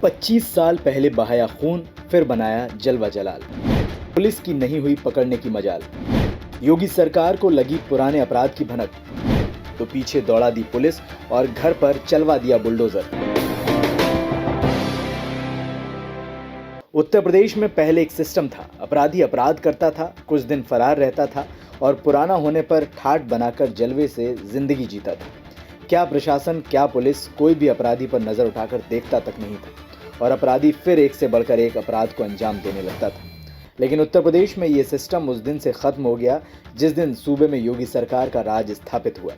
25 साल पहले बहाया खून, फिर बनाया जलवा जलाल। पुलिस की नहीं हुई पकड़ने की मजाल। योगी सरकार को लगी पुराने अपराध की भनक, तो पीछे दौड़ा दी पुलिस और घर पर चलवा दिया बुलडोजर। उत्तर प्रदेश में पहले एक सिस्टम था। अपराधी अपराध करता था, कुछ दिन फरार रहता था और पुराना होने पर ठाट बनाकर जलवे से जिंदगी जीता था। क्या प्रशासन, क्या पुलिस, कोई भी अपराधी पर नजर उठाकर देखता तक नहीं था और अपराधी फिर एक से बढ़कर एक अपराध को अंजाम देने लगता था। लेकिन उत्तर प्रदेश में ये सिस्टम उस दिन से खत्म हो गया जिस दिन सूबे में योगी सरकार का राज स्थापित हुआ।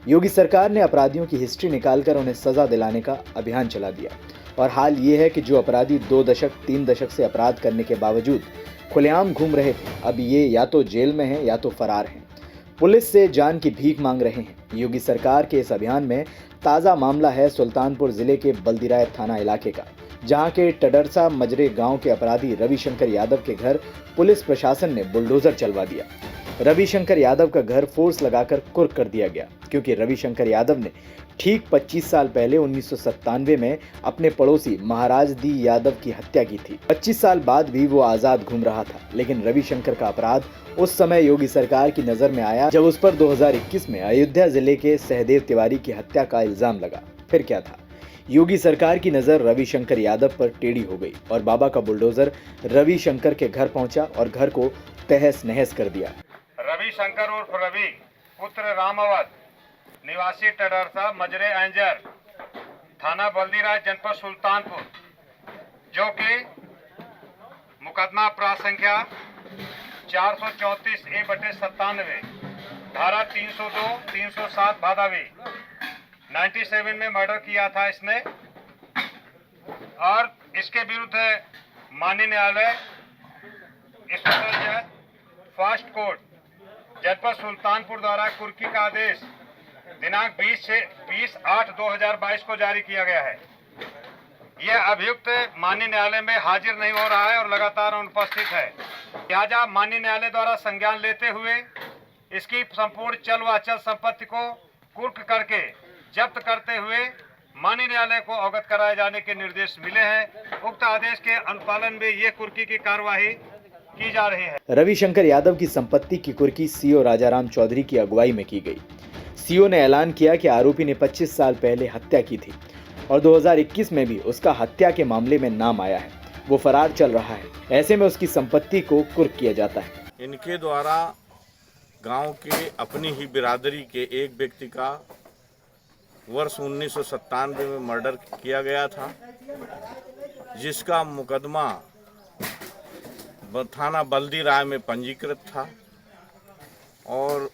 योगी सरकार ने अपराधियों की हिस्ट्री निकालकर उन्हें सजा दिलाने का अभियान चला दिया और हाल ये है कि जो अपराधी 2 दशक 3 दशक से अपराध करने के बावजूद खुलेआम घूम रहे थे, अब ये या तो जेल में हैं या तो फरार हैं, पुलिस से जान की भीख मांग रहे हैं। योगी सरकार के इस अभियान में ताज़ा मामला है सुल्तानपुर जिले के बल्दीराय थाना इलाके का, जहां के टडरसा मजरे गांव के अपराधी रविशंकर यादव के घर पुलिस प्रशासन ने बुलडोजर चलवा दिया। रविशंकर यादव का घर फोर्स लगाकर कुर्क कर दिया गया, क्योंकि रविशंकर यादव ने ठीक 25 साल पहले 1997 में अपने पड़ोसी महाराज दी यादव की हत्या की थी। 25 साल बाद भी वो आजाद घूम रहा था, लेकिन रविशंकर का अपराध उस समय योगी सरकार की नजर में आया जब उस पर 2021 में अयोध्या जिले के सहदेव तिवारी की हत्या का इल्जाम लगा। फिर क्या था, योगी सरकार की नजर रविशंकर यादव पर टेढ़ी हो गई और बाबा का बुलडोजर रविशंकर के घर पहुंचा और घर को तहस नहस कर दिया। रविशंकर उर्फ रवि पुत्र रामावत निवासी टडरसा मजरे एंजर थाना बल्दीराय जनपद सुल्तानपुर, जो कि मुकदमा अपराध संख्या 434A/97 धारा 302 307 भादावी 97 में मर्डर किया था इसने, और इसके विरुद्ध माननीय न्यायालय स्पेशल जज फास्ट कोर्ट जनपद सुल्तानपुर द्वारा कुर्की का आदेश दिनांक 20/8/2022 को जारी किया गया है। यह अभियुक्त माननीय न्यायालय में हाजिर नहीं हो रहा है और लगातार अनुपस्थित है। लिहाजा माननीय न्यायालय द्वारा संज्ञान लेते हुए इसकी संपूर्ण चल व अचल संपत्ति को कुर्क करके जब्त करते हुए माननीय न्यायालय को अवगत कराए जाने के निर्देश मिले हैं। उक्त आदेश के अनुपालन में ये कुर्की की कार्यवाही की जा रही है। रविशंकर यादव की संपत्ति की कुर्की सीओ राजाराम चौधरी की अगुवाई में की गई। सीओ ने ऐलान किया कि आरोपी ने 25 साल पहले हत्या की थी और 2021 में भी उसका हत्या के मामले में नाम आया है। वो फरार चल रहा है, ऐसे में उसकी संपत्ति को कुर्क किया जाता है। इनके द्वारा गांव के अपनी ही बिरादरी के एक व्यक्ति का वर्ष 1997 में मर्डर किया गया था, जिसका मुकदमा थाना बल्दीराय में पंजीकृत था और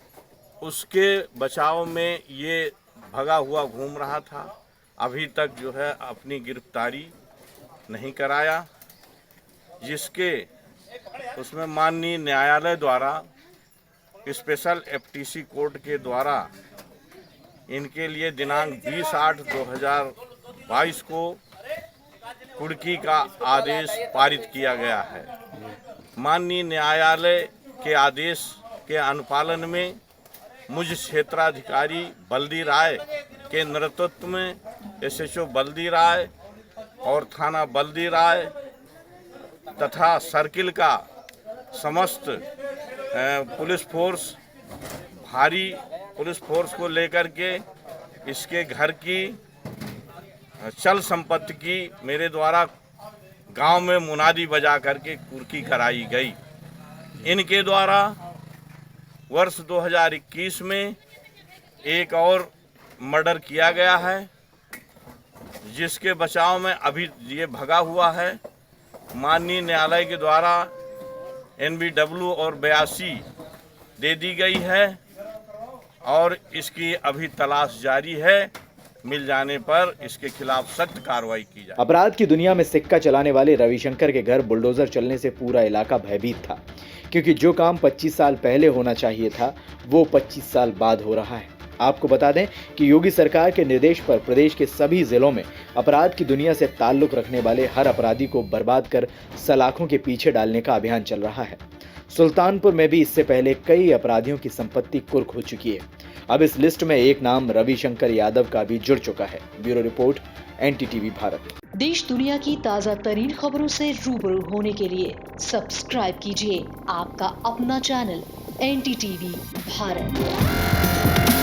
उसके बचाव में ये भगा हुआ घूम रहा था। अभी तक जो है अपनी गिरफ्तारी नहीं कराया, जिसके उसमें माननीय न्यायालय द्वारा स्पेशल एफटीसी कोर्ट के द्वारा इनके लिए दिनांक 20/8/2022 को कुर्की का आदेश पारित किया गया है। माननीय न्यायालय के आदेश के अनुपालन में मुझ क्षेत्राधिकारी बल्दीराय के नेतृत्व में एसएचओ बल्दीराय और थाना बल्दीराय तथा सर्किल का समस्त पुलिस फोर्स, भारी पुलिस फोर्स को लेकर के इसके घर की चल संपत्ति की मेरे द्वारा गांव में मुनादी बजा करके कुर्की कराई गई। इनके द्वारा वर्ष 2021 में एक और मर्डर किया गया है, जिसके बचाव में अभी ये भगा हुआ है। माननीय न्यायालय के द्वारा NBW और 82 दे दी गई है और इसकी अभी तलाश जारी है। मिल जाने पर इसके खिलाफ सख्त कार्रवाई की जाए। अपराध की दुनिया में सिक्का चलाने वाले रविशंकर के घर बुलडोजर चलने से पूरा इलाका भयभीत था, क्योंकि जो काम 25 साल पहले होना चाहिए था वो 25 साल बाद हो रहा है। आपको बता दें कि योगी सरकार के निर्देश पर प्रदेश के सभी जिलों में अपराध की दुनिया से ताल्लुक रखने वाले हर अपराधी को बर्बाद कर सलाखों के पीछे डालने का अभियान चल रहा है। सुल्तानपुर में भी इससे पहले कई अपराधियों की संपत्ति कुर्क हो चुकी है। अब इस लिस्ट में एक नाम रविशंकर यादव का भी जुड़ चुका है। Bureau report, NTTV Bharat. देश दुनिया की ताज़ा तरीन खबरों से रूबरू होने के लिए सब्सक्राइब कीजिए आपका अपना चैनल NTTV भारत।